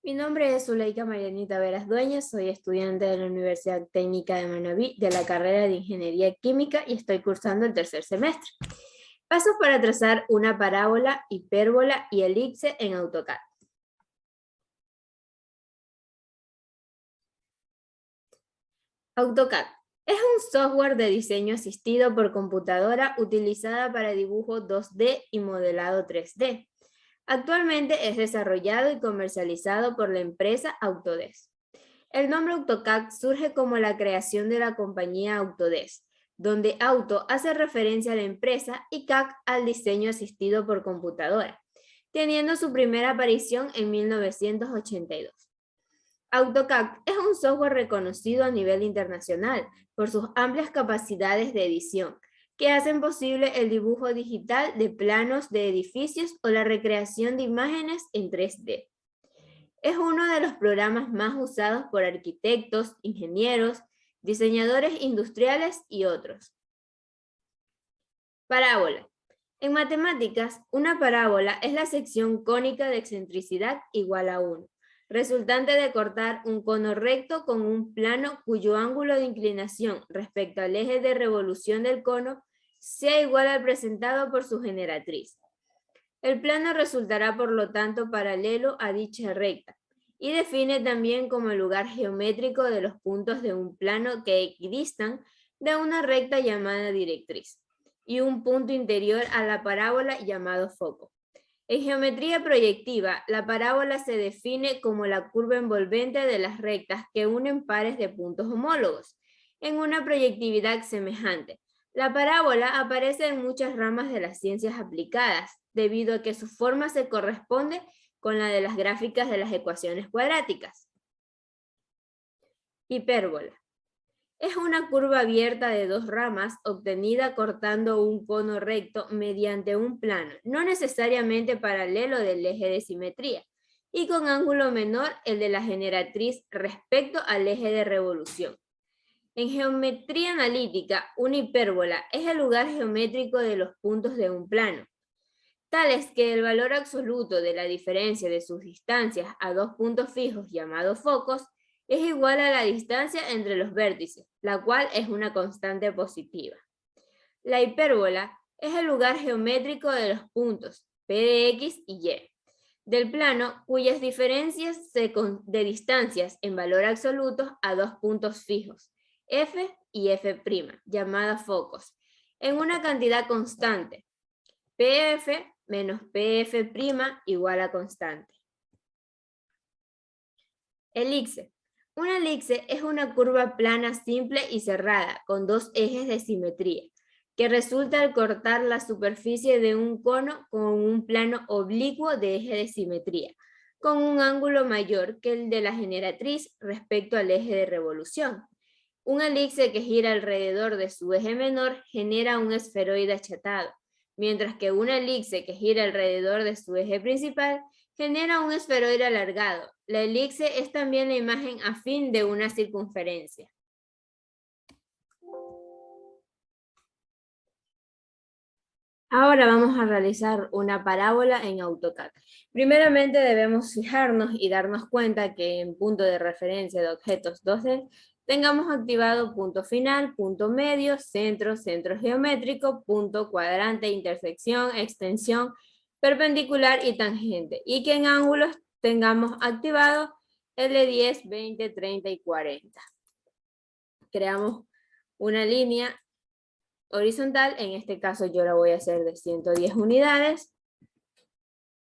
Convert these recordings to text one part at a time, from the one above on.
Mi nombre es Zuleika Marianita Veras Dueñas, soy estudiante de la Universidad Técnica de Manabí de la carrera de Ingeniería Química y estoy cursando el tercer semestre. Pasos para trazar una parábola, hipérbola y elipse en AutoCAD. AutoCAD es un software de diseño asistido por computadora utilizada para dibujo 2D y modelado 3D. Actualmente es desarrollado y comercializado por la empresa Autodesk. El nombre AutoCAD surge como la creación de la compañía Autodesk, donde auto hace referencia a la empresa y CAD al diseño asistido por computadora, teniendo su primera aparición en 1982. AutoCAD es un software reconocido a nivel internacional por sus amplias capacidades de edición, que hacen posible el dibujo digital de planos de edificios o la recreación de imágenes en 3D. Es uno de los programas más usados por arquitectos, ingenieros, diseñadores industriales y otros. Parábola. En matemáticas, una parábola es la sección cónica de excentricidad igual a 1, resultante de cortar un cono recto con un plano cuyo ángulo de inclinación respecto al eje de revolución del cono sea igual al presentado por su generatriz. El plano resultará por lo tanto paralelo a dicha recta y define también como el lugar geométrico de los puntos de un plano que equidistan de una recta llamada directriz y un punto interior a la parábola llamado foco. En geometría proyectiva, la parábola se define como la curva envolvente de las rectas que unen pares de puntos homólogos en una proyectividad semejante. La parábola aparece en muchas ramas de las ciencias aplicadas, debido a que su forma se corresponde con la de las gráficas de las ecuaciones cuadráticas. Hipérbola. Es una curva abierta de dos ramas obtenida cortando un cono recto mediante un plano, no necesariamente paralelo del eje de simetría, y con ángulo menor el de la generatriz respecto al eje de revolución. En geometría analítica, una hipérbola es el lugar geométrico de los puntos de un plano, tales que el valor absoluto de la diferencia de sus distancias a dos puntos fijos llamados focos es igual a la distancia entre los vértices, la cual es una constante positiva. La hipérbola es el lugar geométrico de los puntos P de X y Y del plano cuyas diferencias de distancias en valor absoluto a dos puntos fijos, F y F', llamadas focos, en una cantidad constante, PF menos PF' igual a constante. Elipse. Una elipse es una curva plana simple y cerrada con dos ejes de simetría, que resulta al cortar la superficie de un cono con un plano oblicuo de eje de simetría, con un ángulo mayor que el de la generatriz respecto al eje de revolución. Un elipse que gira alrededor de su eje menor genera un esferoide achatado, mientras que una elipse que gira alrededor de su eje principal genera un esferoide alargado. La elipse es también la imagen afín de una circunferencia. Ahora vamos a realizar una parábola en AutoCAD. Primeramente debemos fijarnos y darnos cuenta que en punto de referencia de objetos 2D tengamos activado punto final, punto medio, centro, centro geométrico, punto, cuadrante, intersección, extensión, perpendicular y tangente. Y que en ángulos tengamos activado L10, 20, 30 y 40. Creamos una línea horizontal, en este caso yo la voy a hacer de 110 unidades.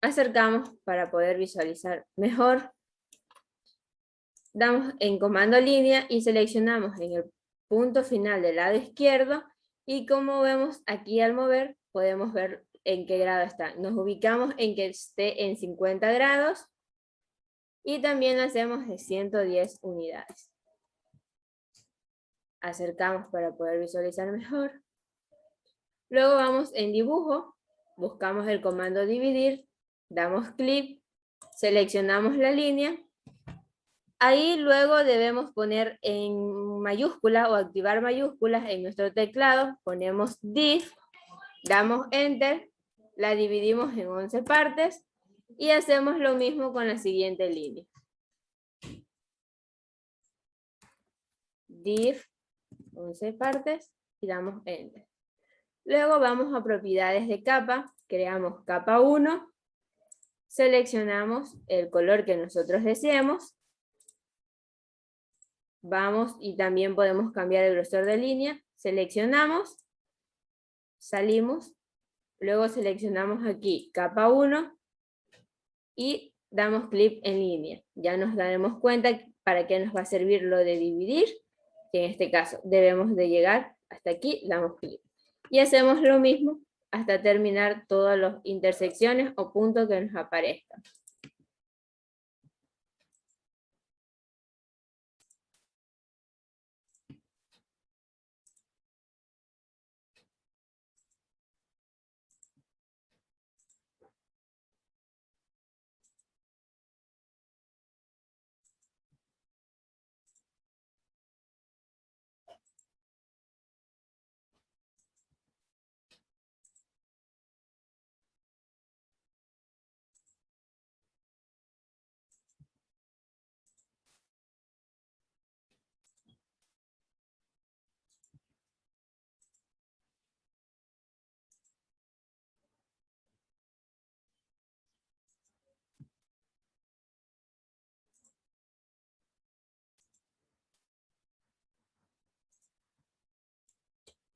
Acercamos para poder visualizar mejor. Damos en comando línea y seleccionamos en el punto final del lado izquierdo y como vemos aquí al mover podemos ver en qué grado está. Nos ubicamos en que esté en 50 grados y también hacemos de 110 unidades. Acercamos para poder visualizar mejor. Luego vamos en dibujo, buscamos el comando dividir, damos clic, seleccionamos la línea. Ahí luego debemos poner en mayúscula o activar mayúsculas en nuestro teclado, ponemos div, damos enter, la dividimos en 11 partes Y hacemos lo mismo con la siguiente línea. Div 11 partes y damos Enter. Luego vamos a propiedades de capa, creamos capa 1, seleccionamos el color que nosotros deseemos, vamos y también podemos cambiar el grosor de línea, seleccionamos, salimos, luego seleccionamos aquí capa 1 y damos clic en línea. Ya nos daremos cuenta para qué nos va a servir lo de dividir, que en este caso debemos de llegar hasta aquí, damos clic. Y hacemos lo mismo hasta terminar todas las intersecciones o puntos que nos aparezcan.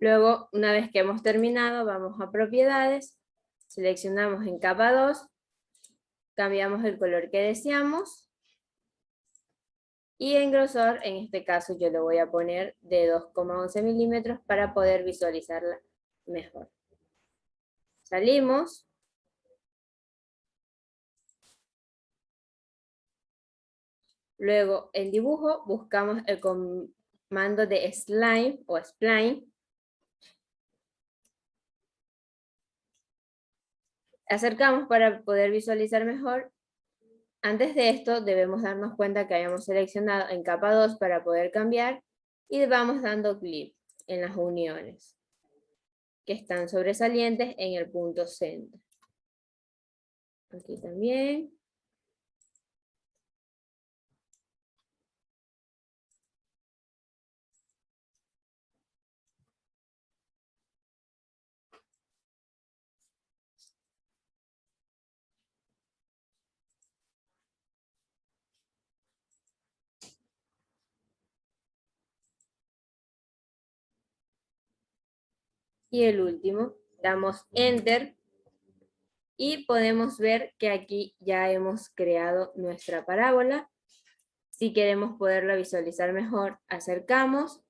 Luego, una vez que hemos terminado, vamos a propiedades, seleccionamos en capa 2, cambiamos el color que deseamos, y en grosor, en este caso yo le voy a poner de 2,11 milímetros para poder visualizarla mejor. Salimos. Luego, en dibujo, buscamos el comando de slime o spline. Acercamos para poder visualizar mejor. Antes de esto, debemos darnos cuenta que hayamos seleccionado en capa 2 para poder cambiar y vamos dando clic en las uniones que están sobresalientes en el punto centro. Aquí también. Y el último, damos Enter y podemos ver que aquí ya hemos creado nuestra parábola. Si queremos poderla visualizar mejor, acercamos,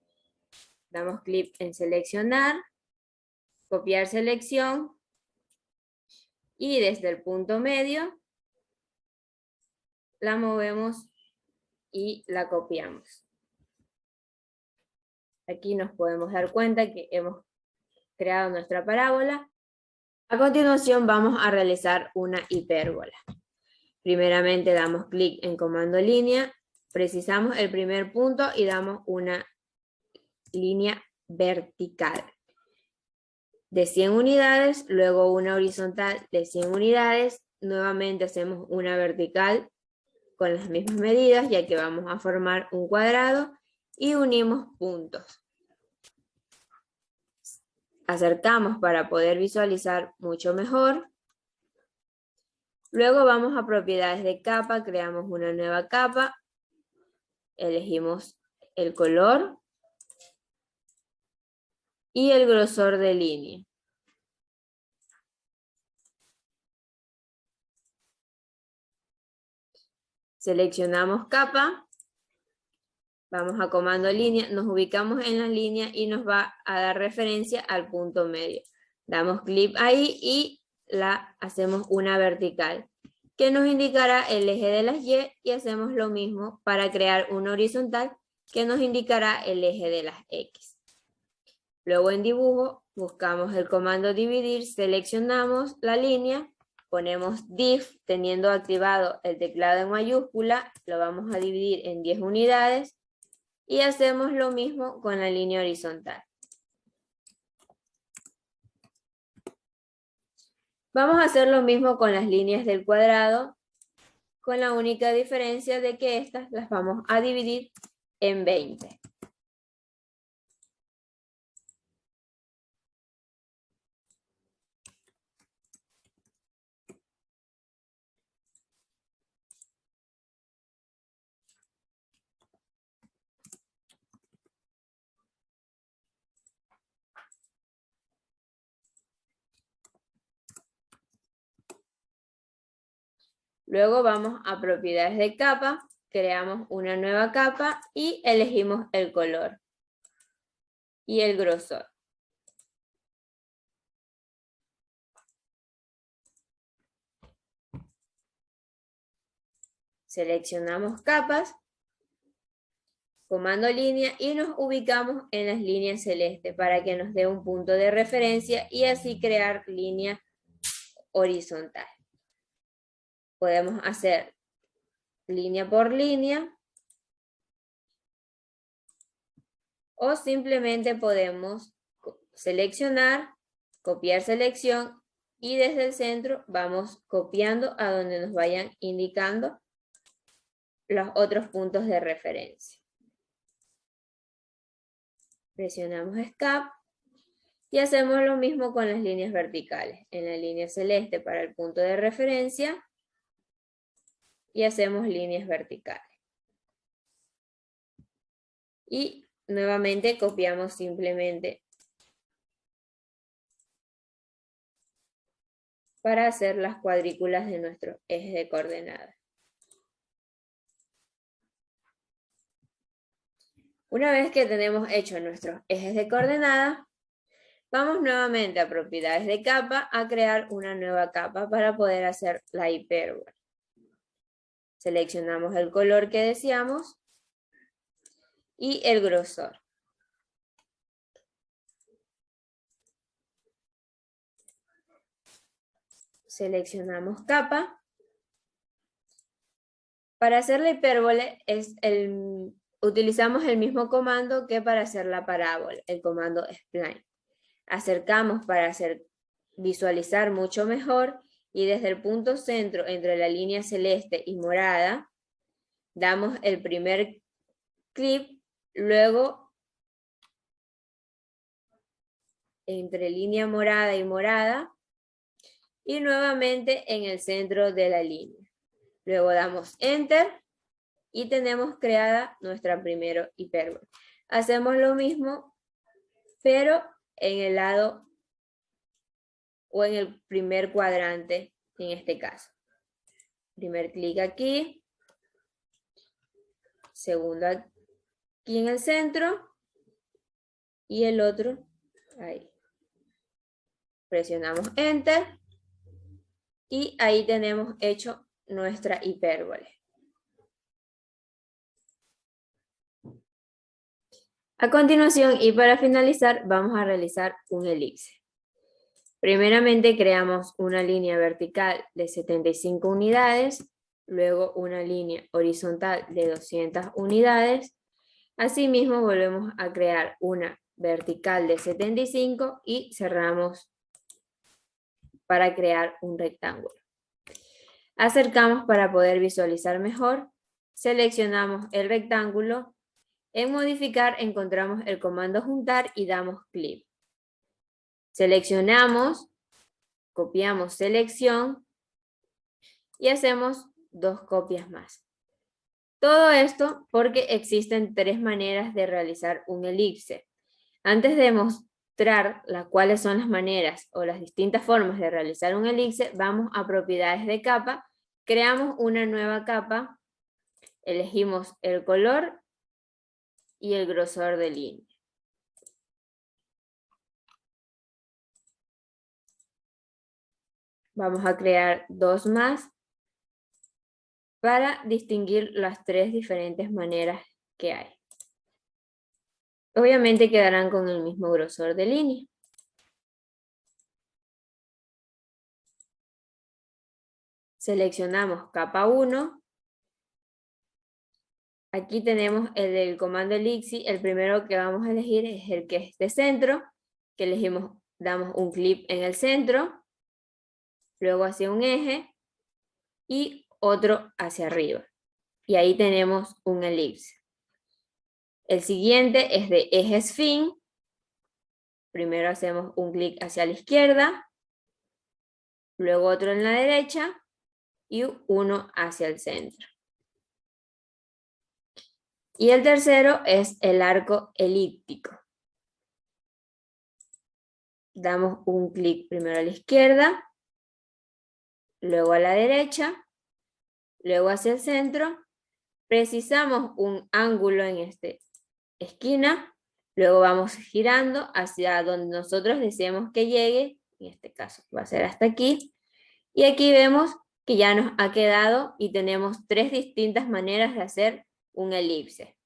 damos clic en seleccionar, copiar selección y desde el punto medio la movemos y la copiamos. Aquí nos podemos dar cuenta que hemos creado nuestra parábola. A continuación vamos a realizar una hipérbola. Primeramente damos clic en comando línea, precisamos el primer punto y damos una línea vertical de 100 unidades, luego una horizontal de 100 unidades, nuevamente hacemos una vertical con las mismas medidas, ya que vamos a formar un cuadrado y unimos puntos. Acercamos para poder visualizar mucho mejor. Luego vamos a propiedades de capa, creamos una nueva capa, elegimos el color y el grosor de línea. Seleccionamos capa, vamos a comando línea, nos ubicamos en la línea y nos va a dar referencia al punto medio. Damos clic ahí y la hacemos una vertical, que nos indicará el eje de las Y hacemos lo mismo para crear una horizontal que nos indicará el eje de las X. Luego en dibujo buscamos el comando dividir, seleccionamos la línea, ponemos div teniendo activado el teclado en mayúscula, lo vamos a dividir en 10 unidades y hacemos lo mismo con la línea horizontal. Vamos a hacer lo mismo con las líneas del cuadrado, con la única diferencia de que estas las vamos a dividir en 20. Luego vamos a propiedades de capa, creamos una nueva capa y elegimos el color y el grosor. Seleccionamos capas, comando línea y nos ubicamos en las líneas celestes para que nos dé un punto de referencia y así crear línea horizontal. Podemos hacer línea por línea o simplemente podemos seleccionar, copiar selección y desde el centro vamos copiando a donde nos vayan indicando los otros puntos de referencia. Presionamos Escape y hacemos lo mismo con las líneas verticales. En la línea celeste para el punto de referencia y hacemos líneas verticales. Y nuevamente copiamos simplemente para hacer las cuadrículas de nuestros ejes de coordenadas. Una vez que tenemos hecho nuestros ejes de coordenadas, vamos nuevamente a propiedades de capa a crear una nueva capa para poder hacer la hipérbola. Seleccionamos el color que deseamos y el grosor. Seleccionamos capa. Para hacer la hipérbole utilizamos el mismo comando que para hacer la parábola, el comando spline. Acercamos para visualizar mucho mejor y desde el punto centro entre la línea celeste y morada, damos el primer clic, luego entre línea morada y morada y nuevamente en el centro de la línea. Luego damos Enter y tenemos creada nuestra primera hipérbola. Hacemos lo mismo, pero en el lado o en el primer cuadrante, en este caso. Primer clic aquí, segundo aquí en el centro y el otro ahí. Presionamos Enter y ahí tenemos hecho nuestra hipérbole. A continuación y para finalizar vamos a realizar un elipse. Primeramente creamos una línea vertical de 75 unidades, luego una línea horizontal de 200 unidades. Asimismo volvemos a crear una vertical de 75 y cerramos para crear un rectángulo. Acercamos para poder visualizar mejor, seleccionamos el rectángulo, en modificar encontramos el comando juntar y damos clic. Seleccionamos, copiamos selección y hacemos 2 copias más. Todo esto porque existen 3 maneras de realizar un elipse. Antes de mostrar cuáles son las maneras o las distintas formas de realizar un elipse, vamos a propiedades de capa, creamos una nueva capa, elegimos el color y el grosor de línea. Vamos a crear 2 más para distinguir las 3 diferentes maneras que hay. Obviamente quedarán con el mismo grosor de línea. Seleccionamos capa 1. Aquí tenemos el del comando elipse. El primero que vamos a elegir es el que es de centro, que elegimos, damos un clic en el centro. luego hacia un eje y otro hacia arriba. Y ahí tenemos un elipse. El siguiente es de ejes fin. Primero hacemos un clic hacia la izquierda, luego otro en la derecha y uno hacia el centro. Y el tercero es el arco elíptico. Damos un clic primero a la izquierda, luego a la derecha, luego hacia el centro. Precisamos un ángulo en esta esquina, luego vamos girando hacia donde nosotros deseemos que llegue, en este caso va a ser hasta aquí, y aquí vemos que ya nos ha quedado y tenemos tres distintas maneras de hacer un elipse.